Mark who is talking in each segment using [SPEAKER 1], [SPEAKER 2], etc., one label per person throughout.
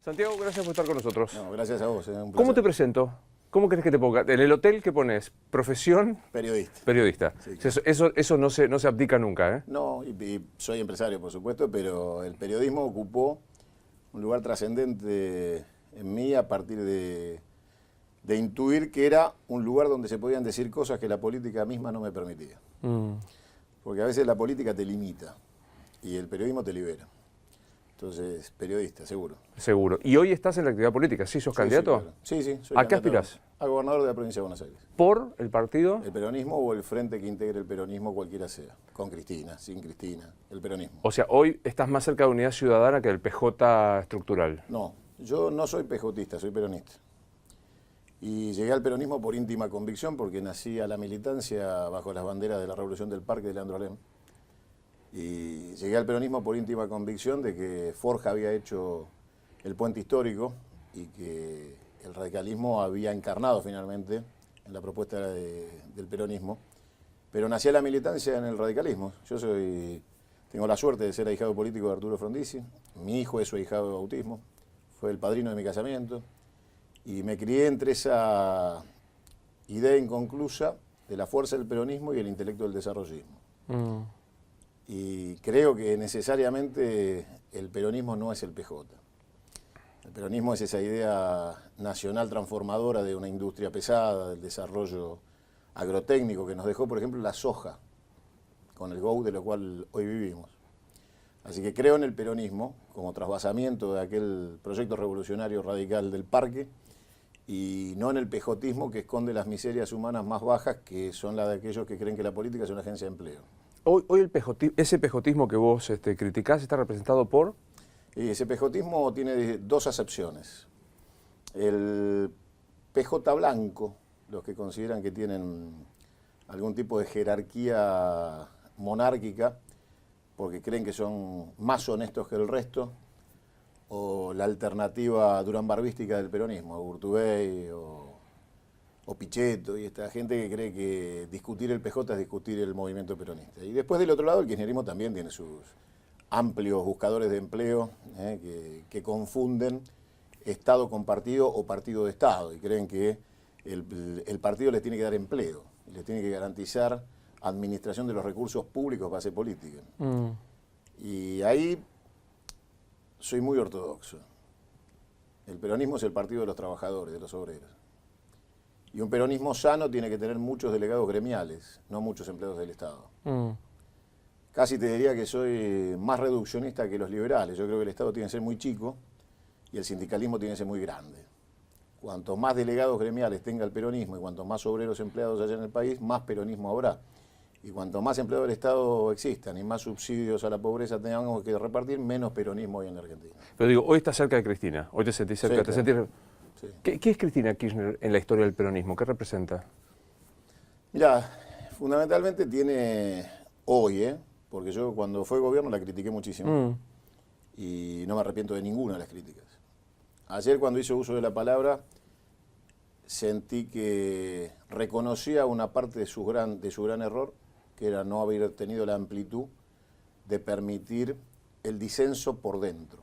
[SPEAKER 1] Santiago, gracias por estar con nosotros.
[SPEAKER 2] No, gracias a vos, un placer.
[SPEAKER 1] ¿Cómo te presento? ¿Cómo crees que te ponga? En el hotel, ¿qué pones? ¿Profesión?
[SPEAKER 2] Periodista.
[SPEAKER 1] Periodista.
[SPEAKER 2] Sí, claro.
[SPEAKER 1] Eso no se abdica nunca, ¿eh?
[SPEAKER 2] No, y soy empresario, por supuesto, pero el periodismo ocupó un lugar trascendente en mí a partir de intuir que era un lugar donde se podían decir cosas que la política misma no me permitía. Porque a veces la política te limita y el periodismo te libera. Entonces, periodista, seguro.
[SPEAKER 1] Seguro. ¿Y hoy estás en la actividad política? ¿Sí sos candidato?
[SPEAKER 2] Sí, claro. Sí, soy
[SPEAKER 1] ¿A qué
[SPEAKER 2] candidato
[SPEAKER 1] aspirás?
[SPEAKER 2] a gobernador de la provincia de Buenos Aires.
[SPEAKER 1] ¿Por el partido?
[SPEAKER 2] El peronismo o el frente que integre el peronismo, cualquiera sea. Con Cristina, sin Cristina, el peronismo.
[SPEAKER 1] O sea, hoy estás más cerca de Unidad Ciudadana que del PJ estructural.
[SPEAKER 2] No, yo no soy pejotista, soy peronista. Y llegué al peronismo por íntima convicción porque nací a la militancia bajo las banderas de la Revolución del Parque de Leandro Alem. Y llegué al peronismo por íntima convicción de que Forja había hecho el puente histórico y que el radicalismo había encarnado finalmente en la propuesta del peronismo. Pero nací a la militancia en el radicalismo. Tengo la suerte de ser ahijado político de Arturo Frondizi. Mi hijo es su ahijado de bautismo. Fue el padrino de mi casamiento. Y me crié entre esa idea inconclusa de la fuerza del peronismo y el intelecto del desarrollismo. Y creo que necesariamente el peronismo no es el PJ. El peronismo es esa idea nacional transformadora de una industria pesada, del desarrollo agrotécnico que nos dejó, por ejemplo, la soja, con el GOU de lo cual hoy vivimos. Así que creo en el peronismo como trasvasamiento de aquel proyecto revolucionario radical del parque y no en el pejotismo que esconde las miserias humanas más bajas, que son las de aquellos que creen que la política es una agencia de empleo.
[SPEAKER 1] Hoy ese pejotismo que vos criticás está representado por...
[SPEAKER 2] Y ese pejotismo tiene dos acepciones. El PJ blanco, los que consideran que tienen algún tipo de jerarquía monárquica, porque creen que son más honestos que el resto, o la alternativa durambarbística del peronismo, Urtubey o Pichetto, y esta gente que cree que discutir el PJ es discutir el movimiento peronista. Y después del otro lado el kirchnerismo también tiene sus amplios buscadores de empleo que confunden Estado con partido o partido de Estado y creen que el partido les tiene que dar empleo, les tiene que garantizar administración de los recursos públicos para hacer política. Y ahí soy muy ortodoxo. El peronismo es el partido de los trabajadores, de los obreros. Y un peronismo sano tiene que tener muchos delegados gremiales, no muchos empleados del Estado. Casi te diría que soy más reduccionista que los liberales. Yo creo que el Estado tiene que ser muy chico y el sindicalismo tiene que ser muy grande. Cuanto más delegados gremiales tenga el peronismo y cuanto más obreros empleados haya en el país, más peronismo habrá. Y cuanto más empleados del Estado existan y más subsidios a la pobreza tengamos que repartir, menos peronismo hay en la Argentina.
[SPEAKER 1] Pero digo, hoy estás cerca de Cristina, hoy te sentís cerca,
[SPEAKER 2] Sí,
[SPEAKER 1] te
[SPEAKER 2] claro.
[SPEAKER 1] sentís...
[SPEAKER 2] Sí.
[SPEAKER 1] ¿Qué es Cristina Kirchner en la historia del peronismo? ¿Qué representa?
[SPEAKER 2] Mirá, fundamentalmente tiene hoy, porque yo cuando fue gobierno la critiqué muchísimo y no me arrepiento de ninguna de las críticas. Ayer cuando hice uso de la palabra sentí que reconocía una parte de su gran error, que era no haber tenido la amplitud de permitir el disenso por dentro,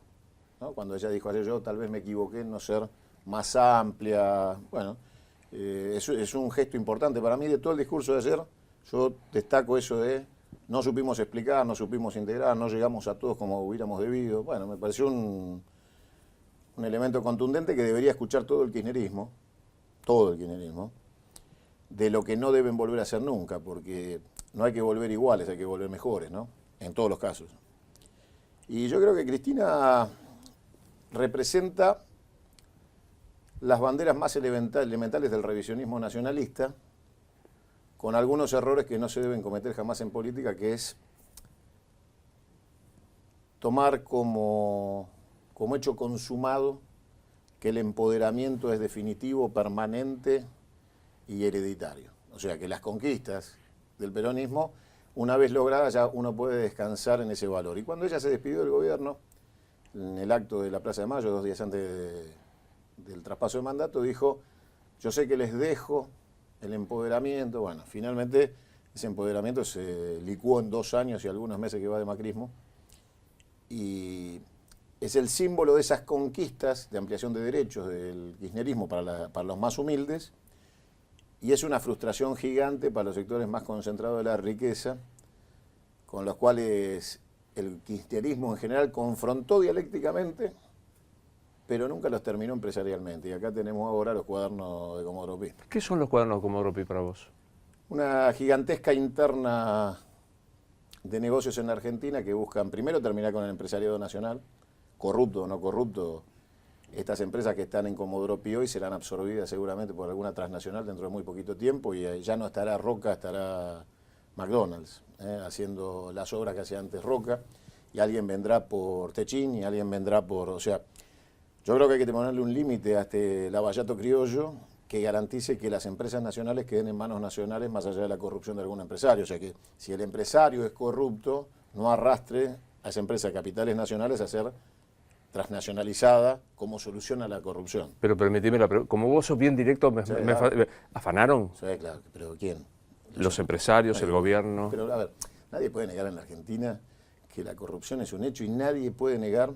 [SPEAKER 2] ¿no? Cuando ella dijo ayer, yo tal vez me equivoqué en no ser más amplia, bueno, es un gesto importante para mí de todo el discurso de ayer. Yo destaco eso de no supimos explicar, no supimos integrar, no llegamos a todos como hubiéramos debido. Bueno, me pareció un elemento contundente que debería escuchar todo el kirchnerismo, de lo que no deben volver a hacer nunca, porque no hay que volver iguales, hay que volver mejores, ¿no? En todos los casos. Y yo creo que Cristina representa las banderas más elementales del revisionismo nacionalista, con algunos errores que no se deben cometer jamás en política, que es tomar como hecho consumado que el empoderamiento es definitivo, permanente y hereditario. O sea, que las conquistas del peronismo, una vez logradas, ya uno puede descansar en ese valor. Y cuando ella se despidió del gobierno, en el acto de la Plaza de Mayo, 2 días antes del traspaso de mandato, dijo, yo sé que les dejo el empoderamiento. Bueno, finalmente ese empoderamiento se licuó en 2 años y algunos meses que va de macrismo. Y es el símbolo de esas conquistas de ampliación de derechos del kirchnerismo para los más humildes, y es una frustración gigante para los sectores más concentrados de la riqueza, con los cuales el kirchnerismo en general confrontó dialécticamente, pero nunca los terminó empresarialmente. Y acá tenemos ahora los cuadernos de Comodoro Pi.
[SPEAKER 1] ¿Qué son los cuadernos de Comodoro Pi para vos?
[SPEAKER 2] Una gigantesca interna de negocios en la Argentina que buscan primero terminar con el empresariado nacional, corrupto o no corrupto. Estas empresas que están en Comodoro Pi hoy serán absorbidas seguramente por alguna transnacional dentro de muy poquito tiempo, y ya no estará Roca, estará McDonald's haciendo las obras que hacía antes Roca, y alguien vendrá por Techín y alguien vendrá por... O sea, yo creo que hay que ponerle un límite a este lavallato criollo que garantice que las empresas nacionales queden en manos nacionales más allá de la corrupción de algún empresario. O sea que si el empresario es corrupto, no arrastre a esa empresa de capitales nacionales a ser transnacionalizada como solución a la corrupción.
[SPEAKER 1] Pero permitime la pregunta, como vos sos bien directo,
[SPEAKER 2] Sí, claro.
[SPEAKER 1] ¿afanaron?
[SPEAKER 2] Sí, claro, pero ¿quién?
[SPEAKER 1] Los empresarios, el gobierno.
[SPEAKER 2] Pero a ver, nadie puede negar en la Argentina que la corrupción es un hecho, y nadie puede negar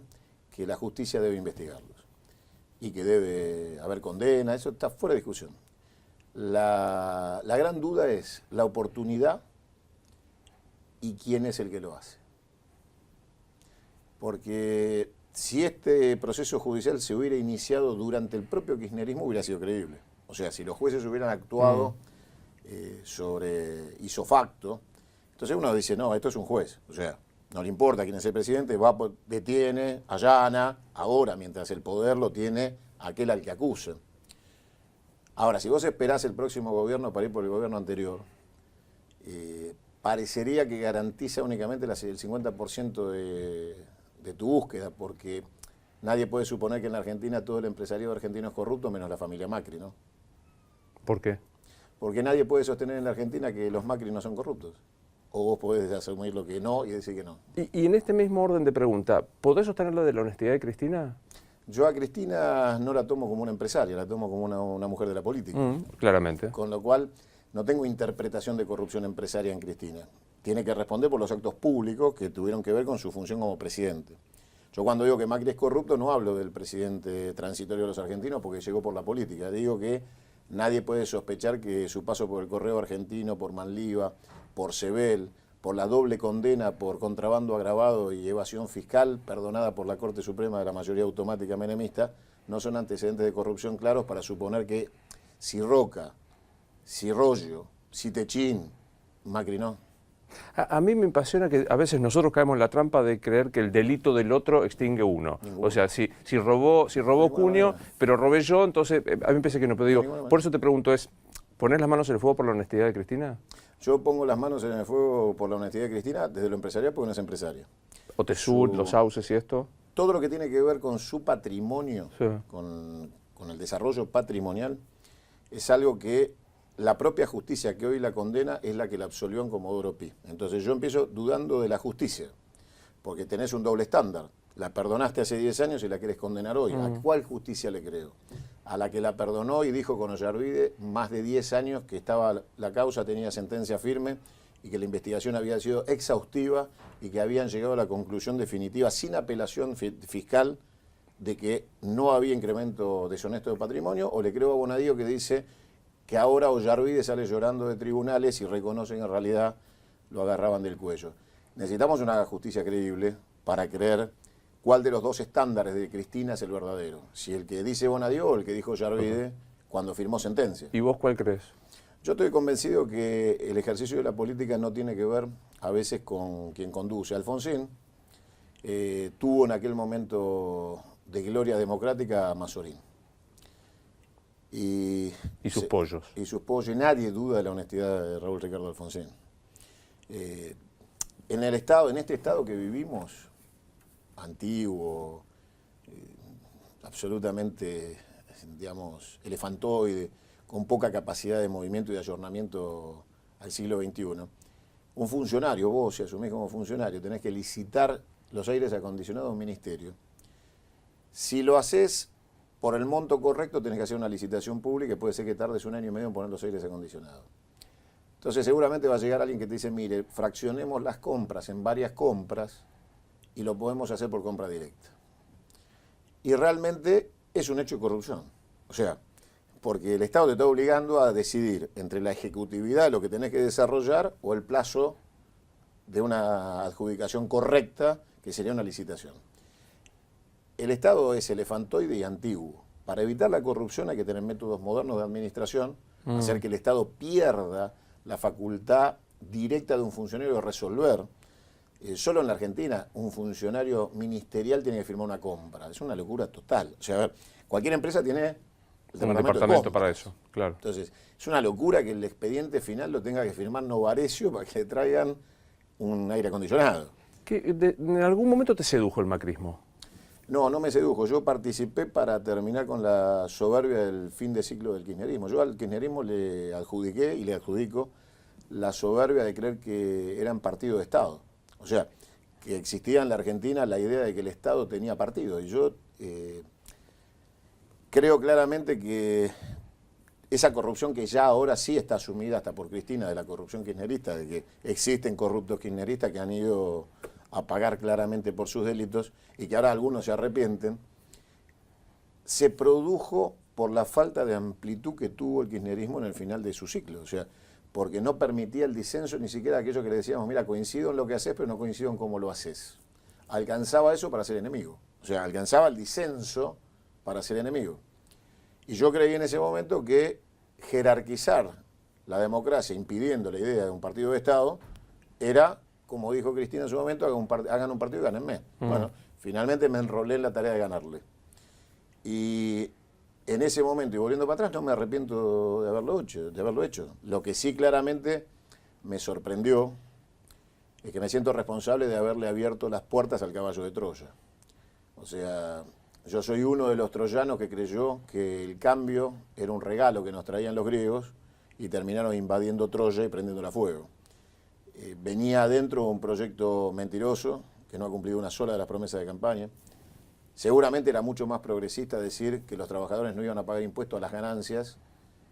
[SPEAKER 2] que la justicia debe investigarlos y que debe haber condena, eso está fuera de discusión. La gran duda es la oportunidad y quién es el que lo hace. Porque si este proceso judicial se hubiera iniciado durante el propio kirchnerismo, hubiera sido creíble. O sea, si los jueces hubieran actuado sobre ipso facto, entonces uno dice, no, esto es un juez. O sea, no le importa quién es el presidente, va, detiene, allana, ahora, mientras el poder lo tiene aquel al que acusa. Ahora, si vos esperás el próximo gobierno para ir por el gobierno anterior, parecería que garantiza únicamente el 50% de tu búsqueda, porque nadie puede suponer que en la Argentina todo el empresariado argentino es corrupto, menos la familia Macri, ¿no?
[SPEAKER 1] ¿Por qué?
[SPEAKER 2] Porque nadie puede sostener en la Argentina que los Macri no son corruptos. O vos podés asumir lo que no y decir que no.
[SPEAKER 1] Y en este mismo orden de pregunta, ¿podés sostener lo de la honestidad de Cristina?
[SPEAKER 2] Yo a Cristina no la tomo como una empresaria, la tomo como una mujer de la política.
[SPEAKER 1] Claramente.
[SPEAKER 2] Con lo cual, no tengo interpretación de corrupción empresaria en Cristina. Tiene que responder por los actos públicos que tuvieron que ver con su función como presidente. Yo cuando digo que Macri es corrupto no hablo del presidente transitorio de los argentinos porque llegó por la política. Digo que nadie puede sospechar que su paso por el Correo Argentino, por Manliva, por Sebel, por la doble condena por contrabando agravado y evasión fiscal, perdonada por la Corte Suprema de la mayoría automática menemista, no son antecedentes de corrupción claros para suponer que si Roca, si Rollo, si Techín, Macri no.
[SPEAKER 1] A mí me apasiona que a veces nosotros caemos en la trampa de creer que el delito del otro extingue uno.
[SPEAKER 2] Ninguno.
[SPEAKER 1] O sea, si robó Cunio, pero robé yo, entonces a mí me parece que no. Pero digo, por eso te pregunto, ¿ponés las manos en el fuego por la honestidad de Cristina?
[SPEAKER 2] Yo pongo las manos en el fuego por la honestidad de Cristina desde lo empresarial porque no es empresaria.
[SPEAKER 1] Otesur, los sauces y esto.
[SPEAKER 2] Todo lo que tiene que ver con su patrimonio,
[SPEAKER 1] Sí.
[SPEAKER 2] con el desarrollo patrimonial, es algo que la propia justicia que hoy la condena es la que la absolvió en Comodoro Pi. Entonces yo empiezo dudando de la justicia, porque tenés un doble estándar. La perdonaste hace 10 años y la querés condenar hoy. ¿A cuál justicia le creo? A la que la perdonó y dijo con Ollarvide más de 10 años que estaba la causa, tenía sentencia firme y que la investigación había sido exhaustiva y que habían llegado a la conclusión definitiva sin apelación fiscal de que no había incremento deshonesto de patrimonio, o le creo a Bonadío que dice que ahora Ollarvide sale llorando de tribunales y reconoce que en realidad lo agarraban del cuello. Necesitamos una justicia creíble para creer cuál de los dos estándares de Cristina es el verdadero. Si el que dice Bonadío o el que dijo Ollarvide cuando firmó sentencia.
[SPEAKER 1] ¿Y vos cuál crees?
[SPEAKER 2] Yo estoy convencido que el ejercicio de la política no tiene que ver a veces con quien conduce. Alfonsín tuvo en aquel momento de gloria democrática a Mazorín.
[SPEAKER 1] Y sus pollos.
[SPEAKER 2] Y sus pollos. Y nadie duda de la honestidad de Raúl Ricardo Alfonsín. En este estado que vivimos, antiguo, absolutamente, digamos, elefantoide, con poca capacidad de movimiento y de ayornamiento al siglo XXI, un funcionario, vos si asumís como funcionario, tenés que licitar los aires acondicionados de un ministerio. Si lo haces por el monto correcto, tenés que hacer una licitación pública y puede ser que tardes 1 año y medio en poner los aires acondicionados. Entonces seguramente va a llegar alguien que te dice, mire, fraccionemos las compras en varias compras y lo podemos hacer por compra directa. y realmente es un hecho de corrupción. O sea, porque el Estado te está obligando a decidir entre la ejecutividad de lo que tenés que desarrollar o el plazo de una adjudicación correcta, que sería una licitación. El Estado es elefantoide y antiguo. Para evitar la corrupción hay que tener métodos modernos de administración, hacer que el Estado pierda la facultad directa de un funcionario de resolver. Solo en la Argentina un funcionario ministerial tiene que firmar una compra. Es una locura total. O sea, a ver, cualquier empresa tiene
[SPEAKER 1] un departamento para eso, claro.
[SPEAKER 2] Entonces, es una locura que el expediente final lo tenga que firmar Novarecio para que le traigan un aire acondicionado.
[SPEAKER 1] ¿En algún momento te sedujo el macrismo?
[SPEAKER 2] No, no me sedujo. Yo participé para terminar con la soberbia del fin de ciclo del kirchnerismo. Yo al kirchnerismo le adjudiqué y le adjudico la soberbia de creer que eran partido de Estado. O sea, que existía en la Argentina la idea de que el Estado tenía partido. Y yo creo claramente que esa corrupción que ya ahora sí está asumida hasta por Cristina, de la corrupción kirchnerista, de que existen corruptos kirchneristas que han ido a pagar claramente por sus delitos y que ahora algunos se arrepienten, se produjo por la falta de amplitud que tuvo el kirchnerismo en el final de su ciclo. O sea, porque no permitía el disenso ni siquiera aquello que le decíamos, mira, coincido en lo que haces, pero no coincido en cómo lo haces. Alcanzaba eso para ser enemigo. O sea, alcanzaba el disenso para ser enemigo. Y yo creí en ese momento que jerarquizar la democracia impidiendo la idea de un partido de Estado era, como dijo Cristina en su momento, hagan un partido y gánenme. Bueno, finalmente me enrolé en la tarea de ganarle. Y en ese momento, y volviendo para atrás, no me arrepiento de haberlo hecho. Lo que sí claramente me sorprendió es que me siento responsable de haberle abierto las puertas al caballo de Troya. O sea, yo soy uno de los troyanos que creyó que el cambio era un regalo que nos traían los griegos y terminaron invadiendo Troya y prendiéndola a fuego. Venía adentro un proyecto mentiroso que no ha cumplido una sola de las promesas de campaña. Seguramente era mucho más progresista decir que los trabajadores no iban a pagar impuestos a las ganancias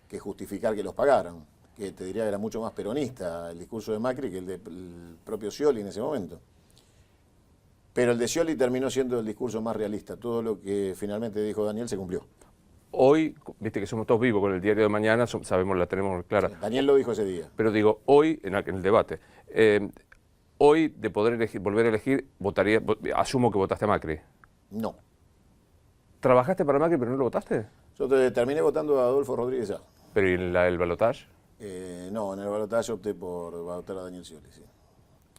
[SPEAKER 2] que justificar que los pagaran. Que te diría que era mucho más peronista el discurso de Macri que el del propio Scioli en ese momento. Pero el de Scioli terminó siendo el discurso más realista. Todo lo que finalmente dijo Daniel se cumplió.
[SPEAKER 1] Hoy, viste que somos todos vivos con el diario de mañana, sabemos, la tenemos clara.
[SPEAKER 2] Daniel lo dijo ese día.
[SPEAKER 1] Pero digo, hoy, en el debate, hoy de poder elegir, volver a elegir, asumo que votaste a Macri.
[SPEAKER 2] No.
[SPEAKER 1] ¿Trabajaste para Macri pero no lo votaste?
[SPEAKER 2] Yo terminé votando a Adolfo Rodríguez A.
[SPEAKER 1] ¿Pero y el balotaje?
[SPEAKER 2] No, en el balotaje opté por votar a Daniel Scioli, sí.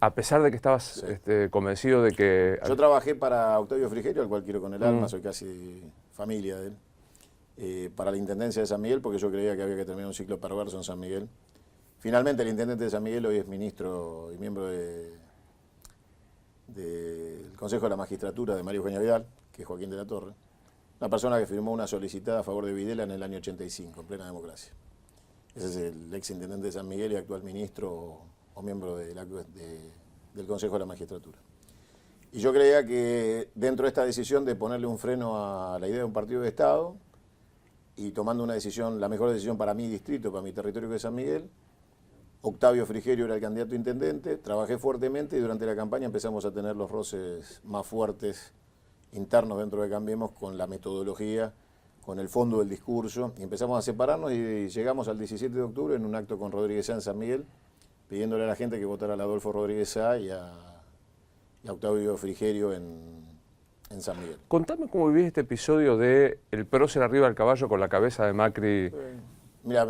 [SPEAKER 1] A pesar de que estabas convencido de que...
[SPEAKER 2] Yo trabajé para Octavio Frigerio, al cual quiero con el alma, soy casi familia de él. Para la Intendencia de San Miguel, porque yo creía que había que terminar un ciclo perverso en San Miguel. Finalmente el Intendente de San Miguel hoy es ministro y miembro del Consejo de la Magistratura de María Eugenia Vidal, que es Joaquín de la Torre. Una persona que firmó una solicitada a favor de Videla en el año 85, en plena democracia. Ese es el ex Intendente de San Miguel y actual ministro o miembro del Consejo de la Magistratura. Y yo creía que dentro de esta decisión de ponerle un freno a la idea de un partido de Estado y tomando una decisión, la mejor decisión para mi distrito, para mi territorio que es San Miguel, Octavio Frigerio era el candidato a intendente, trabajé fuertemente y durante la campaña empezamos a tener los roces más fuertes internos dentro de Cambiemos con la metodología, con el fondo del discurso, y empezamos a separarnos y llegamos al 17 de octubre en un acto con Rodríguez A en San Miguel, pidiéndole a la gente que votara a Adolfo Rodríguez A y a Octavio Frigerio en San Miguel.
[SPEAKER 1] Contame cómo vivís este episodio de el prócer arriba del caballo con la cabeza de Macri.
[SPEAKER 2] Mira,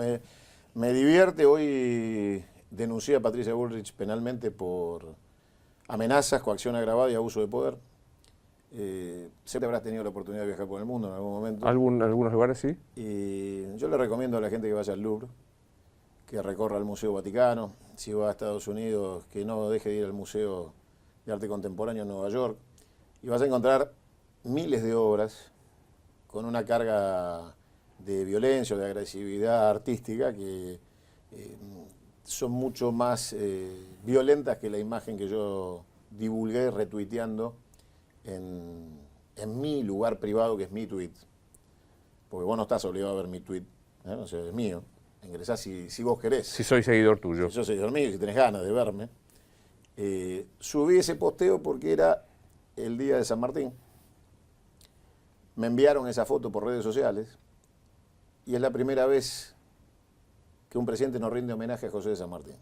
[SPEAKER 2] me divierte. Hoy denuncié a Patricia Bullrich penalmente por amenazas, coacción agravada y abuso de poder. Sé que habrás tenido la oportunidad de viajar por el mundo en algún momento.
[SPEAKER 1] Algunos lugares sí.
[SPEAKER 2] Y yo le recomiendo a la gente que vaya al Louvre, que recorra el Museo Vaticano. Si va a Estados Unidos, que no deje de ir al Museo de Arte Contemporáneo en Nueva York. Y vas a encontrar miles de obras con una carga de violencia o de agresividad artística que son mucho más violentas que la imagen que yo divulgué retuiteando en mi lugar privado, que es mi tweet. Porque vos no estás obligado a ver mi tweet, o sea, es mío. Ingresás si vos querés.
[SPEAKER 1] Si soy seguidor tuyo.
[SPEAKER 2] Si sos seguidor mío, si tenés ganas de verme. Subí ese posteo porque era el día de San Martín. Me enviaron esa foto por redes sociales y es la primera vez que un presidente no rinde homenaje a José de San Martín.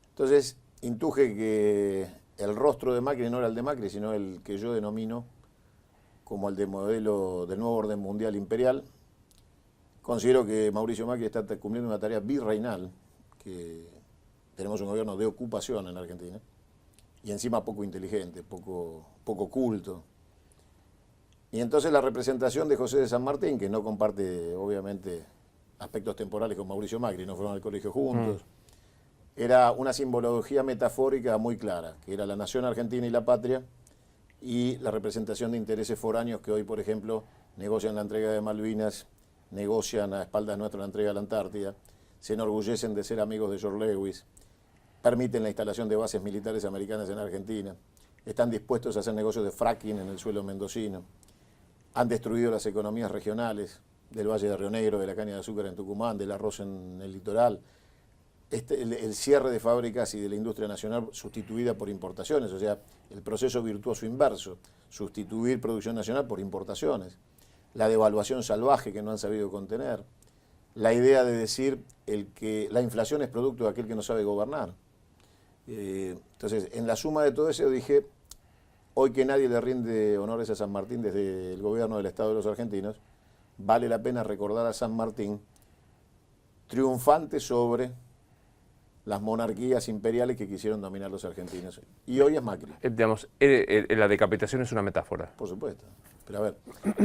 [SPEAKER 2] Entonces, intuje que el rostro de Macri no era el de Macri, sino el que yo denomino como el de modelo del nuevo orden mundial imperial. Considero que Mauricio Macri está cumpliendo una tarea virreinal, que tenemos un gobierno de ocupación en Argentina, y encima poco inteligente, poco culto. Y entonces la representación de José de San Martín, que no comparte obviamente aspectos temporales con Mauricio Macri, no fueron al colegio juntos, era una simbología metafórica muy clara, que era la nación argentina y la patria, y la representación de intereses foráneos que hoy, por ejemplo, negocian la entrega de Malvinas, negocian a espaldas nuestras la entrega de la Antártida, se enorgullecen de ser amigos de George Lewis, permiten la instalación de bases militares americanas en Argentina, están dispuestos a hacer negocios de fracking en el suelo mendocino, han destruido las economías regionales del Valle de Río Negro, de la caña de azúcar en Tucumán, del arroz en el litoral, el cierre de fábricas y de la industria nacional sustituida por importaciones, o sea, el proceso virtuoso inverso, sustituir producción nacional por importaciones, la devaluación salvaje que no han sabido contener, la idea de decir que la inflación es producto de aquel que no sabe gobernar. Entonces, en la suma de todo eso dije, hoy que nadie le rinde honores a San Martín desde el gobierno del Estado de los argentinos, vale la pena recordar a San Martín triunfante sobre las monarquías imperiales que quisieron dominar los argentinos. Y hoy es Macri.
[SPEAKER 1] Digamos, la decapitación es una metáfora.
[SPEAKER 2] Por supuesto. Pero a ver,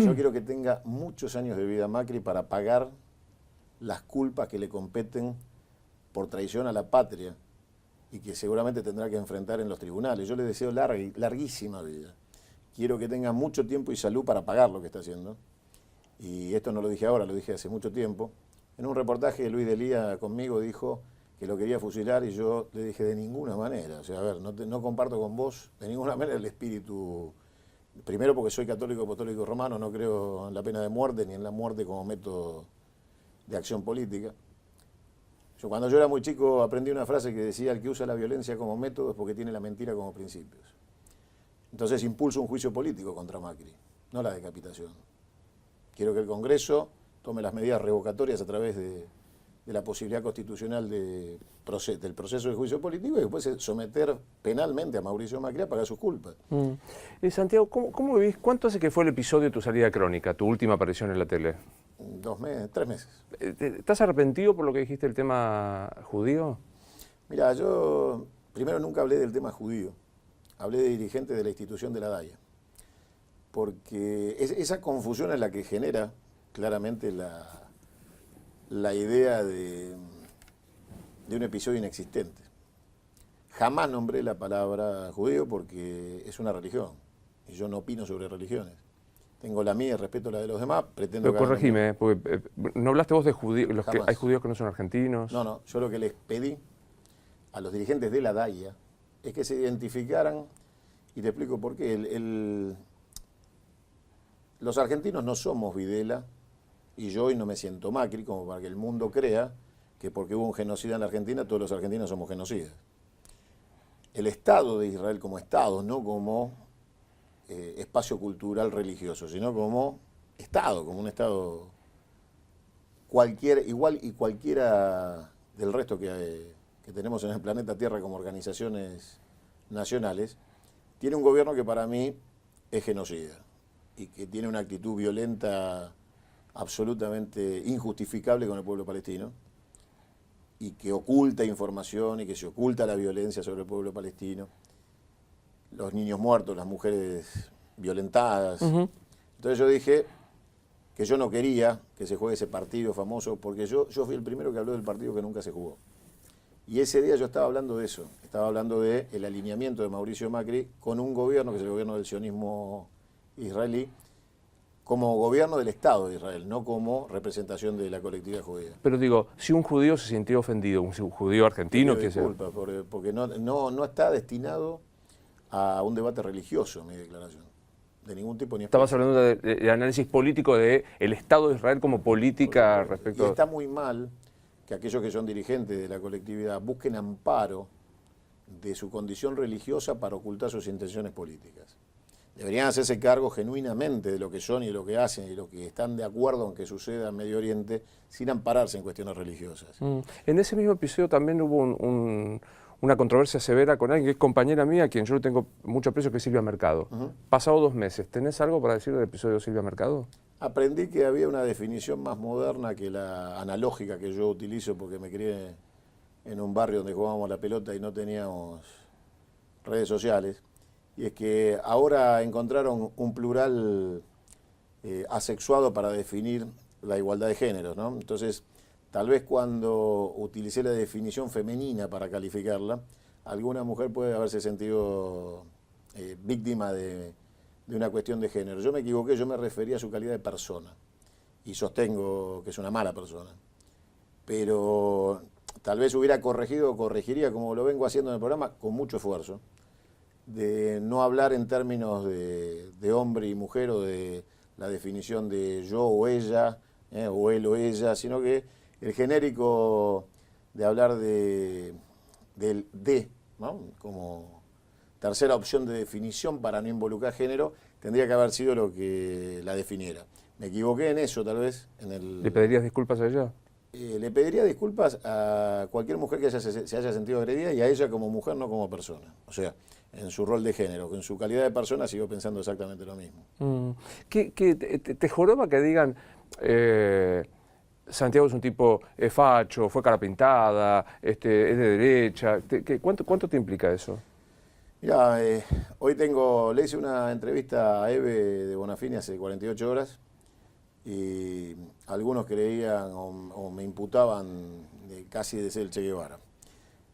[SPEAKER 2] yo quiero que tenga muchos años de vida Macri para pagar las culpas que le competen por traición a la patria y que seguramente tendrá que enfrentar en los tribunales. Yo le deseo larguísima vida. Quiero que tenga mucho tiempo y salud para pagar lo que está haciendo. Y esto no lo dije ahora, lo dije hace mucho tiempo. En un reportaje Luis Delía conmigo dijo que lo quería fusilar y yo le dije de ninguna manera. O sea, a ver, no comparto con vos de ninguna manera el espíritu. Primero porque soy católico, apostólico romano, no creo en la pena de muerte ni en la muerte como método de acción política. Cuando yo era muy chico aprendí una frase que decía: el que usa la violencia como método es porque tiene la mentira como principios. Entonces impulso un juicio político contra Macri, no la decapitación. Quiero que el Congreso tome las medidas revocatorias a través de la posibilidad constitucional del proceso de juicio político y después someter penalmente a Mauricio Macri a pagar sus culpas.
[SPEAKER 1] Santiago, ¿cómo vivís? ¿Cuánto hace que fue el episodio de tu salida crónica, tu última aparición en la tele?
[SPEAKER 2] 2 meses, 3 meses.
[SPEAKER 1] ¿Estás arrepentido por lo que dijiste del tema judío?
[SPEAKER 2] Mira, yo primero nunca hablé del tema judío, hablé de dirigente de la institución de la DAIA, porque esa confusión es la que genera claramente la idea de un episodio inexistente. Jamás nombré la palabra judío porque es una religión y yo no opino sobre religiones. Tengo la mía y respeto la de los demás, pretendo...
[SPEAKER 1] Pero corregime, porque no hablaste vos de judíos, hay judíos que no son argentinos.
[SPEAKER 2] No, yo lo que les pedí a los dirigentes de la DAIA es que se identificaran, y te explico por qué. Los argentinos no somos Videla, y yo hoy no me siento Macri, como para que el mundo crea que porque hubo un genocida en la Argentina, todos los argentinos somos genocidas. El Estado de Israel como Estado, no como espacio cultural religioso, sino como Estado, como un Estado igual y cualquiera del resto que tenemos en el planeta Tierra como organizaciones nacionales, tiene un gobierno que para mí es genocida y que tiene una actitud violenta absolutamente injustificable con el pueblo palestino y que oculta información y que se oculta la violencia sobre el pueblo palestino, los niños muertos, las mujeres violentadas. Entonces yo dije que yo no quería que se juegue ese partido famoso porque yo fui el primero que habló del partido que nunca se jugó. Y ese día yo estaba hablando de eso, estaba hablando del alineamiento de Mauricio Macri con un gobierno que es el gobierno del sionismo israelí, como gobierno del Estado de Israel, no como representación de la colectividad judía.
[SPEAKER 1] Pero digo, si un judío se sintió ofendido, un judío argentino...
[SPEAKER 2] Disculpa, porque no está destinado a un debate religioso mi declaración, de ningún tipo ni...
[SPEAKER 1] Estabas hablando de análisis político del Estado de Israel como política respecto...
[SPEAKER 2] Y está muy mal que aquellos que son dirigentes de la colectividad busquen amparo de su condición religiosa para ocultar sus intenciones políticas. deberían hacerse cargo genuinamente de lo que son y de lo que hacen y lo que están de acuerdo en que suceda en Medio Oriente, sin ampararse en cuestiones religiosas.
[SPEAKER 1] En ese mismo episodio también hubo una controversia severa con alguien que es compañera mía, a quien yo le tengo mucho aprecio, que es Silvia Mercado. Pasado 2 meses, ¿tenés algo para decir del episodio de Silvia Mercado?
[SPEAKER 2] Aprendí que había una definición más moderna que la analógica que yo utilizo porque me crié en un barrio donde jugábamos la pelota y no teníamos redes sociales. Y es que ahora encontraron un plural asexuado para definir la igualdad de géneros, ¿no? Entonces, tal vez cuando utilicé la definición femenina para calificarla, alguna mujer puede haberse sentido víctima de una cuestión de género. Yo me equivoqué, yo me refería a su calidad de persona y sostengo que es una mala persona. Pero tal vez hubiera corregido o corregiría, como lo vengo haciendo en el programa, con mucho esfuerzo, de no hablar en términos de hombre y mujer o de la definición de yo o ella, o él o ella, sino que el genérico de hablar del de, ¿no? Como tercera opción de definición para no involucrar género, tendría que haber sido lo que la definiera. Me equivoqué en eso, tal vez.
[SPEAKER 1] ¿Le pedirías disculpas a ella?
[SPEAKER 2] Le pediría disculpas a cualquier mujer que se haya sentido agredida y a ella como mujer, no como persona. O sea, en su rol de género, en su calidad de persona sigo pensando exactamente lo mismo.
[SPEAKER 1] ¿Te joroba que digan Santiago es un tipo facho, fue cara pintada, es de derecha? ¿Cuánto te implica eso?
[SPEAKER 2] Mirá, hoy le hice una entrevista a Eve de Bonafini hace 48 horas y algunos creían o me imputaban casi de ser el Che Guevara.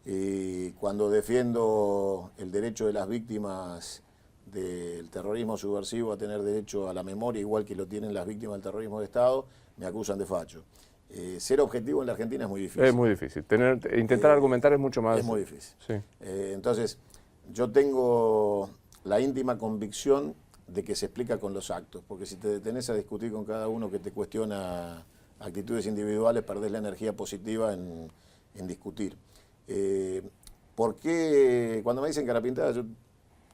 [SPEAKER 2] Y cuando defiendo el derecho de las víctimas del terrorismo subversivo a tener derecho a la memoria, igual que lo tienen las víctimas del terrorismo de Estado, me acusan de facho. Ser objetivo en la Argentina es muy difícil.
[SPEAKER 1] Es muy difícil. Intentar argumentar es mucho más...
[SPEAKER 2] Es muy difícil.
[SPEAKER 1] Sí.
[SPEAKER 2] Entonces, yo tengo la íntima convicción de que se explica con los actos, porque si te detenés a discutir con cada uno que te cuestiona actitudes individuales, perdés la energía positiva en discutir. ¿Por qué? Cuando me dicen cara pintada, yo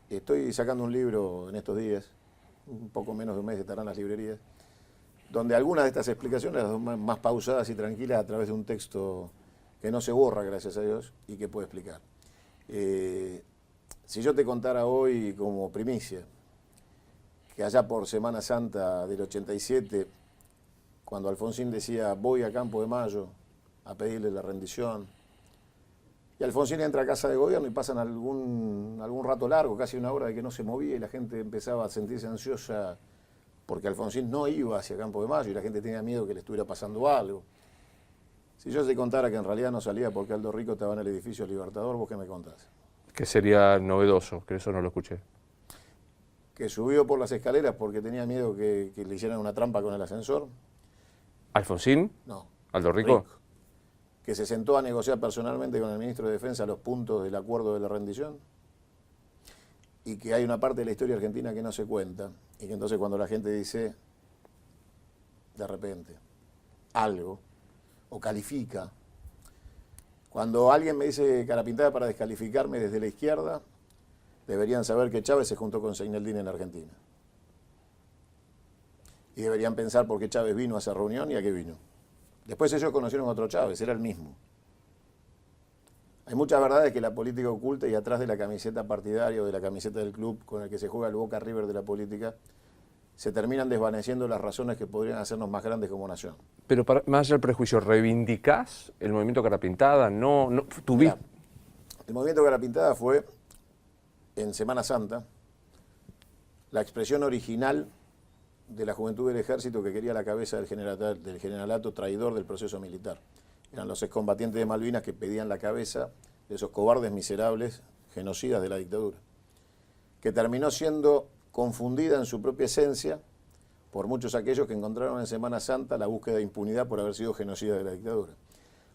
[SPEAKER 2] estoy sacando un libro en estos días, un poco menos de un mes estarán las librerías, donde algunas de estas explicaciones las doy más pausadas y tranquilas a través de un texto que no se borra, gracias a Dios, y que puedo explicar. Si yo te contara hoy como primicia, que allá por Semana Santa del 87, cuando Alfonsín decía voy a Campo de Mayo a pedirle la rendición, y Alfonsín entra a Casa de Gobierno y pasan algún rato largo, casi una hora de que no se movía y la gente empezaba a sentirse ansiosa porque Alfonsín no iba hacia Campo de Mayo y la gente tenía miedo que le estuviera pasando algo. Si yo te contara que en realidad no salía porque Aldo Rico estaba en el edificio Libertador, ¿vos qué me contás?
[SPEAKER 1] Que sería novedoso, que eso no lo escuché.
[SPEAKER 2] Que subió por las escaleras porque tenía miedo que le hicieran una trampa con el ascensor.
[SPEAKER 1] ¿Alfonsín?
[SPEAKER 2] No.
[SPEAKER 1] ¿Aldo Rico?
[SPEAKER 2] Que se sentó a negociar personalmente con el ministro de Defensa los puntos del acuerdo de la rendición. Y que hay una parte de la historia argentina que no se cuenta. Y que entonces cuando la gente dice, de repente, algo, o califica. Cuando alguien me dice cara pintada para descalificarme desde la izquierda, deberían saber que Chávez se juntó con Seineldin en Argentina. Y deberían pensar por qué Chávez vino a esa reunión y a qué vino. Después ellos conocieron a otro Chávez, era el mismo. Hay muchas verdades que la política oculta y atrás de la camiseta partidaria o de la camiseta del club con el que se juega el Boca River de la política, se terminan desvaneciendo las razones que podrían hacernos más grandes como nación.
[SPEAKER 1] Pero más allá del prejuicio, ¿reivindicás el movimiento cara pintada?
[SPEAKER 2] Mirá, el movimiento cara pintada fue, en Semana Santa, la expresión original de la juventud del ejército que quería la cabeza del generalato traidor del proceso militar. Eran los excombatientes de Malvinas que pedían la cabeza de esos cobardes miserables genocidas de la dictadura, que terminó siendo confundida en su propia esencia por muchos aquellos que encontraron en Semana Santa la búsqueda de impunidad por haber sido genocidas de la dictadura.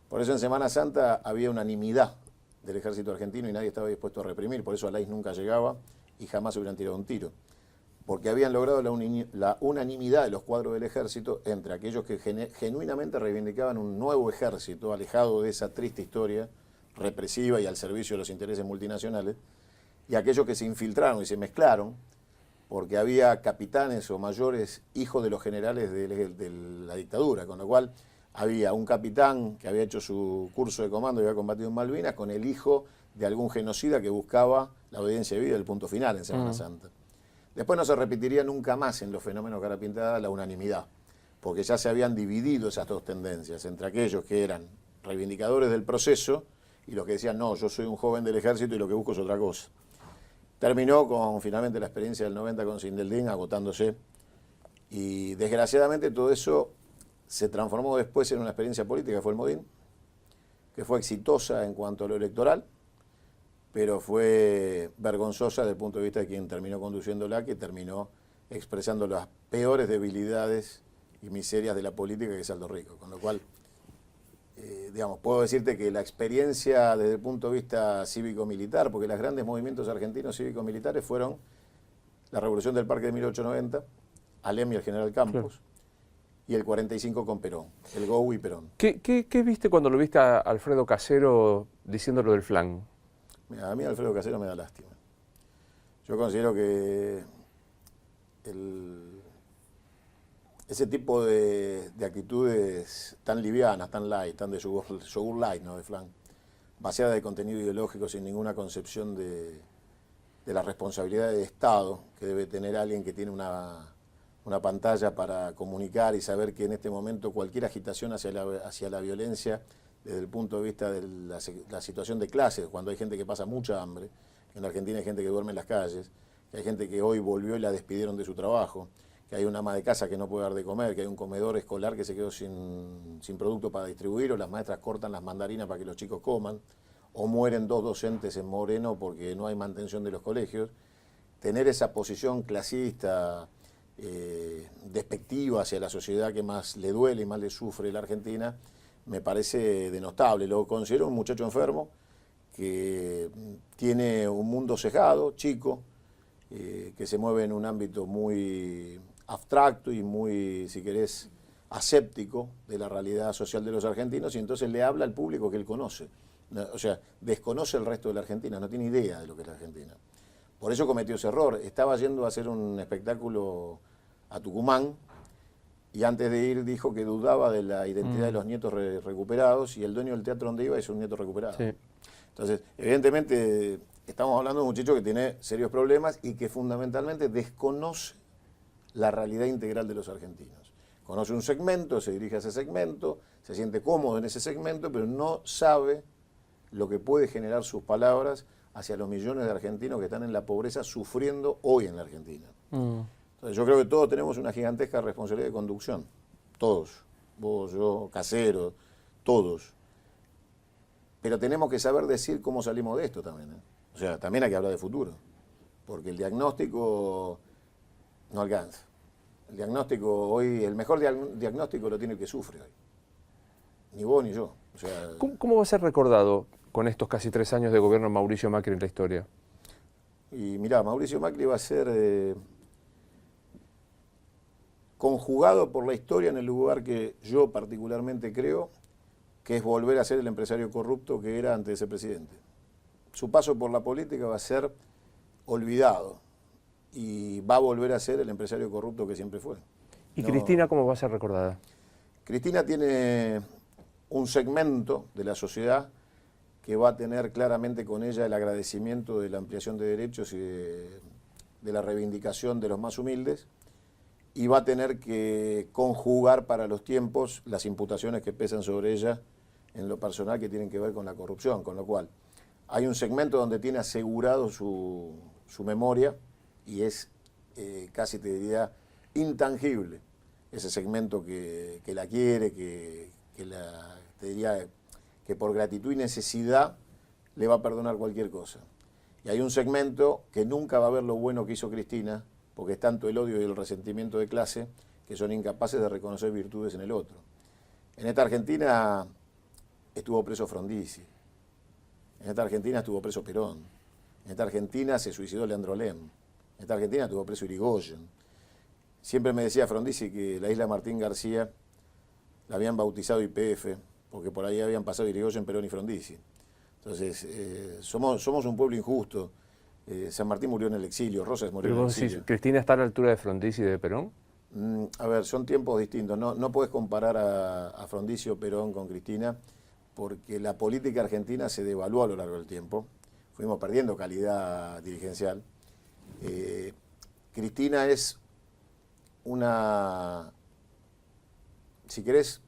[SPEAKER 2] Por eso en Semana Santa había unanimidad del ejército argentino y nadie estaba dispuesto a reprimir, por eso Alaiz nunca llegaba y jamás se hubieran tirado un tiro. Porque habían logrado la unanimidad de los cuadros del ejército entre aquellos que genuinamente reivindicaban un nuevo ejército alejado de esa triste historia represiva y al servicio de los intereses multinacionales, y aquellos que se infiltraron y se mezclaron porque había capitanes o mayores hijos de los generales de la dictadura, con lo cual había un capitán que había hecho su curso de comando y había combatido en Malvinas con el hijo de algún genocida que buscaba la obediencia de vida, el punto final en Semana Santa. Después no se repetiría nunca más en los fenómenos Cara Pintada la unanimidad, porque ya se habían dividido esas dos tendencias, entre aquellos que eran reivindicadores del proceso y los que decían, no, yo soy un joven del ejército y lo que busco es otra cosa. Terminó con finalmente la experiencia del 90 con Sindeldín agotándose, y desgraciadamente todo eso se transformó después en una experiencia política, fue el Modín, que fue exitosa en cuanto a lo electoral, pero fue vergonzosa desde el punto de vista de quien terminó conduciéndola, que terminó expresando las peores debilidades y miserias de la política, que es Aldo Rico. Con lo cual, digamos, puedo decirte que la experiencia desde el punto de vista cívico-militar, porque los grandes movimientos argentinos cívico-militares fueron la Revolución del Parque de 1890, Alem y el General Campos, y el 45 con Perón, el GOU y Perón.
[SPEAKER 1] ¿Qué viste cuando lo viste a Alfredo Casero diciendo lo del flan?
[SPEAKER 2] Mira, a mí Alfredo Casero me da lástima. Yo considero que ese tipo de actitudes tan livianas, tan light, tan de yogur light, ¿no?, de flan, vaciadas de contenido ideológico, sin ninguna concepción de la responsabilidad de Estado que debe tener alguien que tiene una pantalla para comunicar y saber que en este momento cualquier agitación hacia la violencia, desde el punto de vista de la situación de clases, cuando hay gente que pasa mucha hambre, en Argentina hay gente que duerme en las calles, que hay gente que hoy volvió y la despidieron de su trabajo, que hay una ama de casa que no puede dar de comer, que hay un comedor escolar que se quedó sin producto para distribuir, o las maestras cortan las mandarinas para que los chicos coman, o mueren 2 docentes en Moreno porque no hay mantención de los colegios. Tener esa posición clasista, despectiva hacia la sociedad que más le duele y más le sufre la Argentina, me parece denostable. Lo considero un muchacho enfermo que tiene un mundo cejado, chico, que se mueve en un ámbito muy abstracto y muy, si querés, aséptico de la realidad social de los argentinos, y entonces le habla al público que él conoce. O sea, desconoce el resto de la Argentina, no tiene idea de lo que es la Argentina. Por eso cometió ese error. Estaba yendo a hacer un espectáculo a Tucumán y antes de ir dijo que dudaba de la identidad de los nietos recuperados, y el dueño del teatro donde iba es un nieto recuperado. Sí. Entonces, evidentemente, estamos hablando de un muchacho que tiene serios problemas y que fundamentalmente desconoce la realidad integral de los argentinos. Conoce un segmento, se dirige a ese segmento, se siente cómodo en ese segmento, pero no sabe lo que puede generar sus palabras hacia los millones de argentinos que están en la pobreza sufriendo hoy en la Argentina. Entonces, yo creo que todos tenemos una gigantesca responsabilidad de conducción. Todos. Vos, yo, Casero, todos. Pero tenemos que saber decir cómo salimos de esto también, ¿eh? O sea, también hay que hablar de futuro. Porque el diagnóstico no alcanza. El diagnóstico hoy, el mejor diagnóstico lo tiene el que sufre hoy. Ni vos ni yo. O sea,
[SPEAKER 1] ¿Cómo va a ser recordado con estos casi 3 años de gobierno Mauricio Macri en la historia?
[SPEAKER 2] Y mirá, Mauricio Macri va a ser conjugado por la historia en el lugar que yo particularmente creo que es volver a ser el empresario corrupto que era antes de ser presidente. Su paso por la política va a ser olvidado y va a volver a ser el empresario corrupto que siempre fue.
[SPEAKER 1] ¿Y Cristina cómo va a ser recordada?
[SPEAKER 2] Cristina tiene un segmento de la sociedad que va a tener claramente con ella el agradecimiento de la ampliación de derechos y de la reivindicación de los más humildes, y va a tener que conjugar para los tiempos las imputaciones que pesan sobre ella en lo personal que tienen que ver con la corrupción, con lo cual hay un segmento donde tiene asegurado su memoria y es casi te diría intangible ese segmento que la quiere, te diría que por gratitud y necesidad le va a perdonar cualquier cosa. Y hay un segmento que nunca va a ver lo bueno que hizo Cristina, porque es tanto el odio y el resentimiento de clase que son incapaces de reconocer virtudes en el otro. En esta Argentina estuvo preso Frondizi, en esta Argentina estuvo preso Perón, en esta Argentina se suicidó Leandro Lem, en esta Argentina estuvo preso Irigoyen. Siempre me decía Frondizi que la isla Martín García la habían bautizado YPF, porque por ahí habían pasado Irigoyen, Perón y Frondizi. Entonces, somos un pueblo injusto. San Martín murió en el exilio, Rosas murió
[SPEAKER 1] Pero
[SPEAKER 2] en el
[SPEAKER 1] vos decís,
[SPEAKER 2] exilio.
[SPEAKER 1] ¿Cristina está a la altura de Frondizi y de Perón?
[SPEAKER 2] A ver, son tiempos distintos. No puedes comparar a Frondizi o Perón con Cristina, porque la política argentina se devaluó a lo largo del tiempo. Fuimos perdiendo calidad dirigencial. Cristina es una, si querés,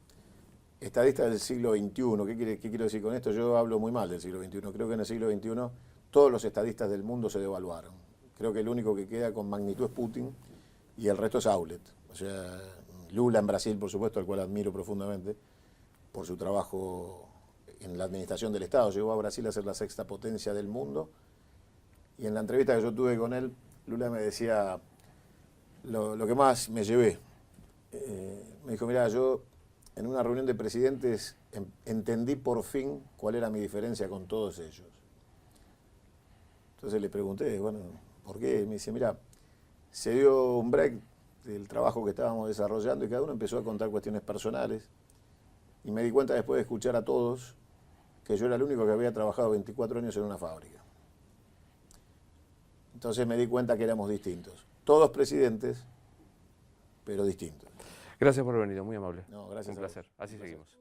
[SPEAKER 2] estadista del siglo XXI. ¿Qué quiero decir con esto? Yo hablo muy mal del siglo XXI. Creo que en el siglo XXI todos los estadistas del mundo se devaluaron. Creo que el único que queda con magnitud es Putin y el resto es Aulet. O sea, Lula en Brasil, por supuesto, al cual admiro profundamente por su trabajo en la administración del Estado. Llegó a Brasil a ser la sexta potencia del mundo. Y en la entrevista que yo tuve con él, Lula me decía lo que más me llevé. Me dijo, mira, yo en una reunión de presidentes entendí por fin cuál era mi diferencia con todos ellos. Entonces le pregunté, bueno, ¿por qué? Me dice, mira, se dio un break del trabajo que estábamos desarrollando y cada uno empezó a contar cuestiones personales. Y me di cuenta después de escuchar a todos que yo era el único que había trabajado 24 años en una fábrica. Entonces me di cuenta que éramos distintos. Todos presidentes, pero distintos.
[SPEAKER 1] Gracias por haber venido, muy amable.
[SPEAKER 2] No, gracias
[SPEAKER 1] Un
[SPEAKER 2] a vos.
[SPEAKER 1] placer. Así
[SPEAKER 2] Un placer.
[SPEAKER 1] seguimos.